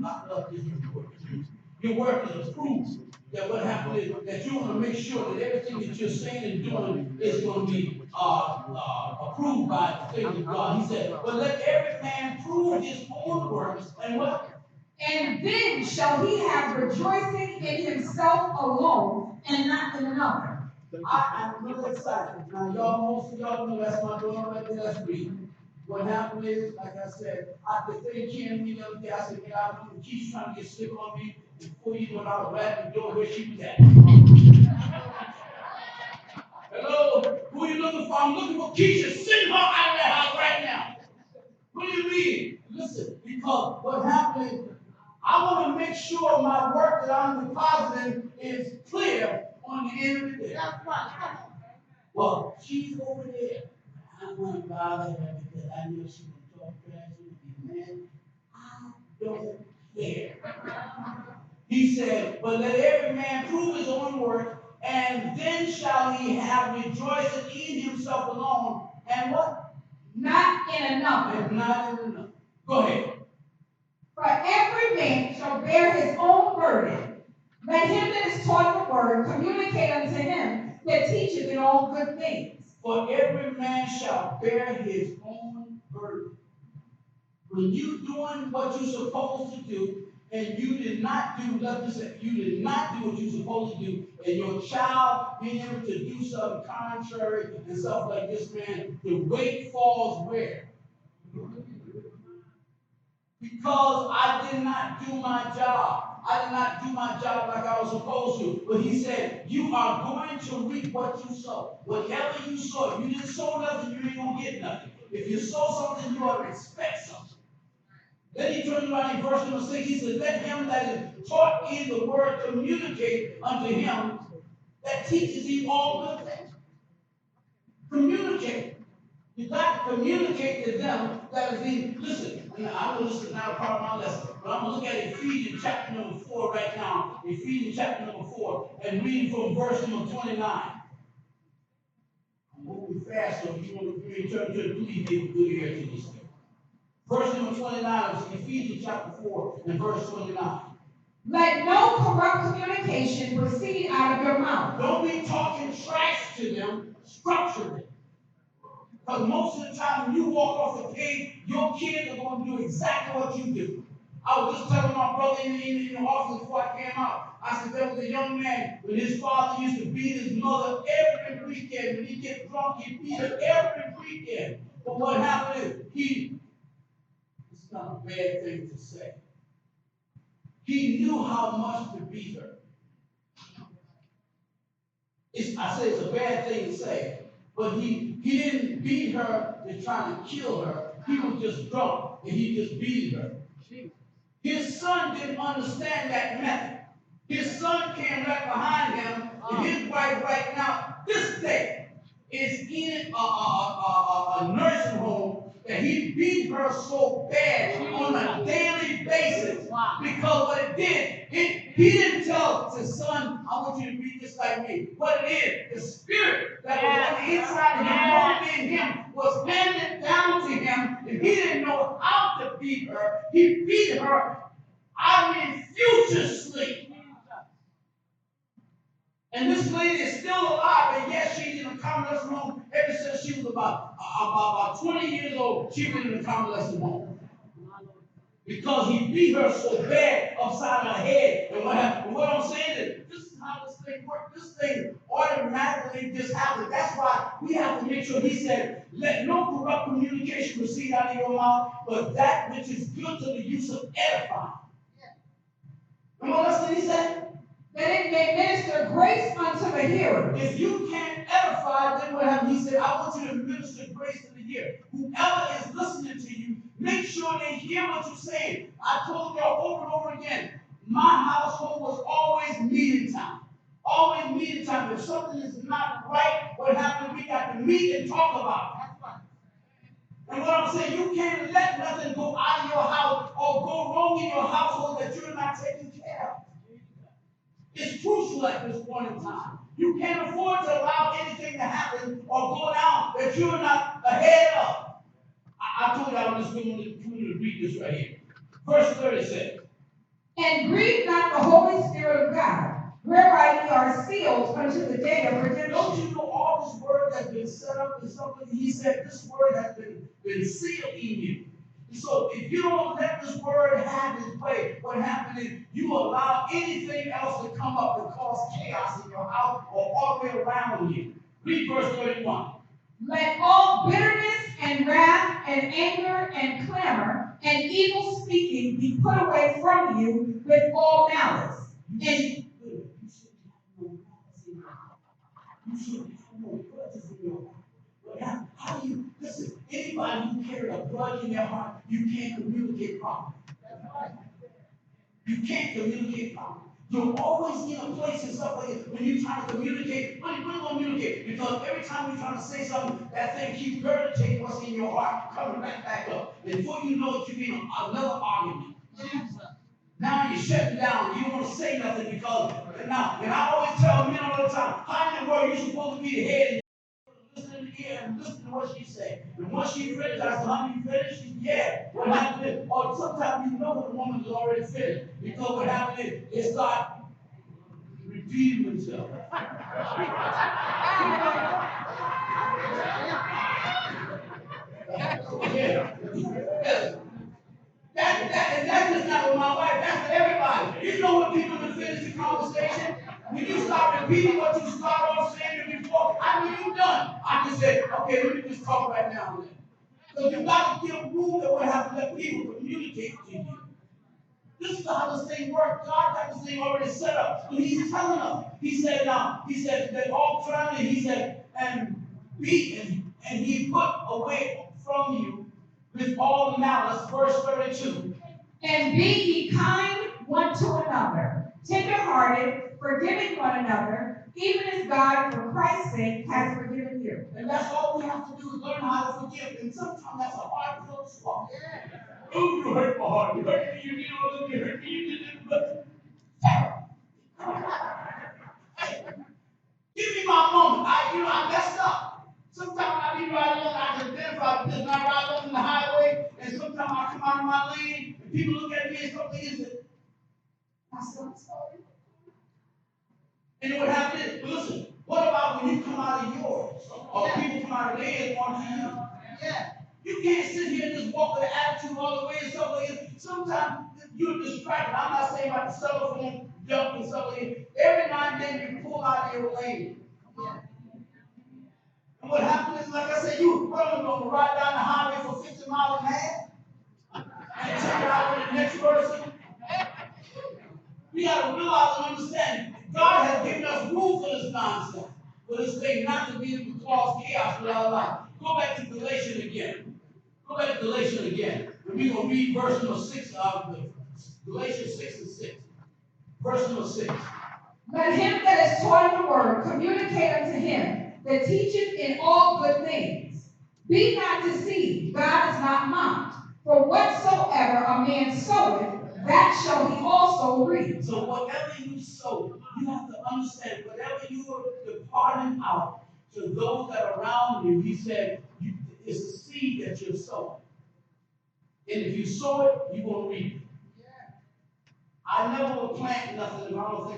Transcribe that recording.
I love this word. Your work is approved. That what happened is that you want to make sure that everything that you're saying and doing is going to be approved by the things of God. He said, but let every man prove his own works, and what? And then shall he have rejoicing in himself alone and not in another. I'm really excited. Now, most of y'all know that's my daughter right there. That's me. What happened is, like I said, the thing came to me the other day. I said, man, I remember Keisha trying to get slick on me. Before you know it, I was right at the door where she was at. Hello? Who are you looking for? I'm looking for Keisha. Send her out of that house right now. What do you mean? Listen, because what happened is, I want to make sure my work that I'm depositing is clear on the end of the day. That's right. Well, she's over there. I want to bother her because I know she will talk trash to me, man. I don't care. He said, but let every man prove his own work, and then shall he have rejoicing in himself alone, and what? Not in another. And not in another. Go ahead. For every man shall bear his own burden. Let him that is taught the word communicate unto him that teacheth in all good things. For every man shall bear his own burden. When you doing what you're supposed to do, and you did not do, let me say, you did not do what you're supposed to do, and your child being able to do something contrary and stuff like this, man, the weight falls where? Because I did not do my job. I did not do my job like I was supposed to. But he said, you are going to reap what you sow. Whatever you sow, if you didn't sow nothing, you ain't going to get nothing. If you sow something, you ought to expect something. Then he turned around in verse number 6, he said, let him that is taught in the word communicate unto him that teaches him all good things. Communicate. You got to communicate to them that is in, listen, I know this is not a part of my lesson, but I'm going to look at Ephesians chapter number 4 right now. Ephesians chapter number 4, and reading from verse number 29. I'm moving fast, so if you want to turn to it, please give good ear to this thing. Verse number 29 is Ephesians chapter 4 and verse 29. Let no corrupt communication proceed out of your mouth. Don't be talking trash to them, structure them. Because most of the time when you walk off the page, your kids are going to do exactly what you do. I was just telling my brother in the office before I came out. I said there was a young man when his father used to beat his mother every weekend. When he get drunk, he beat her every weekend. But what happened is it's not a bad thing to say. He knew how much to beat her. I say it's a bad thing to say, but he didn't beat her to try to kill her. He was just drunk and he just beat her. His son didn't understand that method. His son came right behind him, and his wife right now, this day, is in a nursing home that he beat her so bad on a daily basis. Because what it did, he didn't tell his son, I want you to be just like me. What it is, the spirit that was on the inside of him, moving in him, was handed down to him, and he didn't know how to beat her. He beat her, furiously. And this lady is still alive, and yes, she's in a convalescent home ever since she was about 20 years old. She's been in a convalescent home. Because he beat her so bad upside her head. And what happened? And what I'm saying is, this is how this thing works. This thing automatically just happens. That's why we have to make sure, he said, let no corrupt communication proceed out of your mouth, but that which is good to the use of edifying. Come on, that's what he said. That it may minister grace unto the hearer. If you can't edify, then what happens? He said, I want you to minister grace to the hearer. Whoever is listening to you, make sure they hear what you're saying. I told y'all over and over again, my household was always meeting time. Always meeting time. If something is not right, what happens? We got to meet and talk about it. And what I'm saying, you can't let nothing go out of your house or go wrong in your household that you're not taking care of. It's crucial at this point in time. You can't afford to allow anything to happen or go down that you're not ahead of. I told you I was just going to read this right here. Verse 30 says, And grieve not the Holy Spirit of God, whereby ye are sealed unto the day of redemption. Don't you know all this word has been set up in something? He said this word has been sealed in you. And so if you don't let this word have its way, what happens is you allow anything else to come up and cause chaos in your house or all the way around you. Read verse 31. Let all bitterness and wrath and anger and clamor and evil speaking be put away from you with all malice. And you should have no grudges in your heart. But how do you, listen, anybody who carries a grudge in their heart, you can't communicate properly. You can't communicate properly. You're always in a place and stuff like this when you're trying to communicate. What are you going to communicate? Because every time you're trying to say something, that thing keeps regurgitating what's in your heart, coming back up. And before you know it, you're in another argument. Now you're shutting down. You don't want to say nothing because now, and I always tell men all the time, how in the world you're supposed to be the head and listen in the ear and listen to what she said. And once she finished, I said, honey, you finished? She said, yeah. What happened is, or sometimes you know when the woman is already finished. Because what happened is, it starts repeating itself. Yeah. And that's just not with my wife, that's for everybody. You know when people can finish the conversation? When you start repeating what you started off saying before, I mean, you're done. I can say, okay, let me just talk right now. So you got to give room that will have to let people communicate to you. This is how this thing works. God got this thing already set up. So he's telling us. He said that all trying, he said, and be, and he put away from you with all malice, verse 32. And be ye kind one to another, tenderhearted, forgiving one another, even as God for Christ's sake has forgiven you. And that's all we have to do is learn how to forgive. And sometimes that's a hard pill to swallow. Oh, you hurt my heart. You hurt me. You hurt me. You did it. But give me my moment. I messed up. Sometimes I be riding along. I can identify because when I ride along the highway, and sometimes I come out of my lane, and people look at me and something is it. I said, I'm sorry. And then what happened is, listen, what about when you come out of yours? Or people come out of theirs onto you? Yeah. You can't sit here and just walk with an attitude all the way and stuff like that. Sometimes you're distracted. I'm not saying about the cell phone jump and stuff like that. Every now and then you pull out of your lane. Yeah. And what happens is, like I said, you probably going to ride down the highway for 50 miles an hour and take it out with the next person. We got to realize and understand God has given us room for this nonsense, for this thing not to be able to cause chaos in our life. Go back to Galatians again. Go back to Galatians again. And we're going to read verse number 6 of Galatians 6 and 6. Verse number 6. Let him that is taught in the word communicate unto him that teacheth in all good things. Be not deceived, God is not mocked. For whatsoever a man soweth, that shall he also reap. So whatever you sow, you have to understand whatever you are departing out to those that are around you, he said, it's the seed that you're sowing. And if you sow it, you're going to reap it. I never will plant nothing if I don't think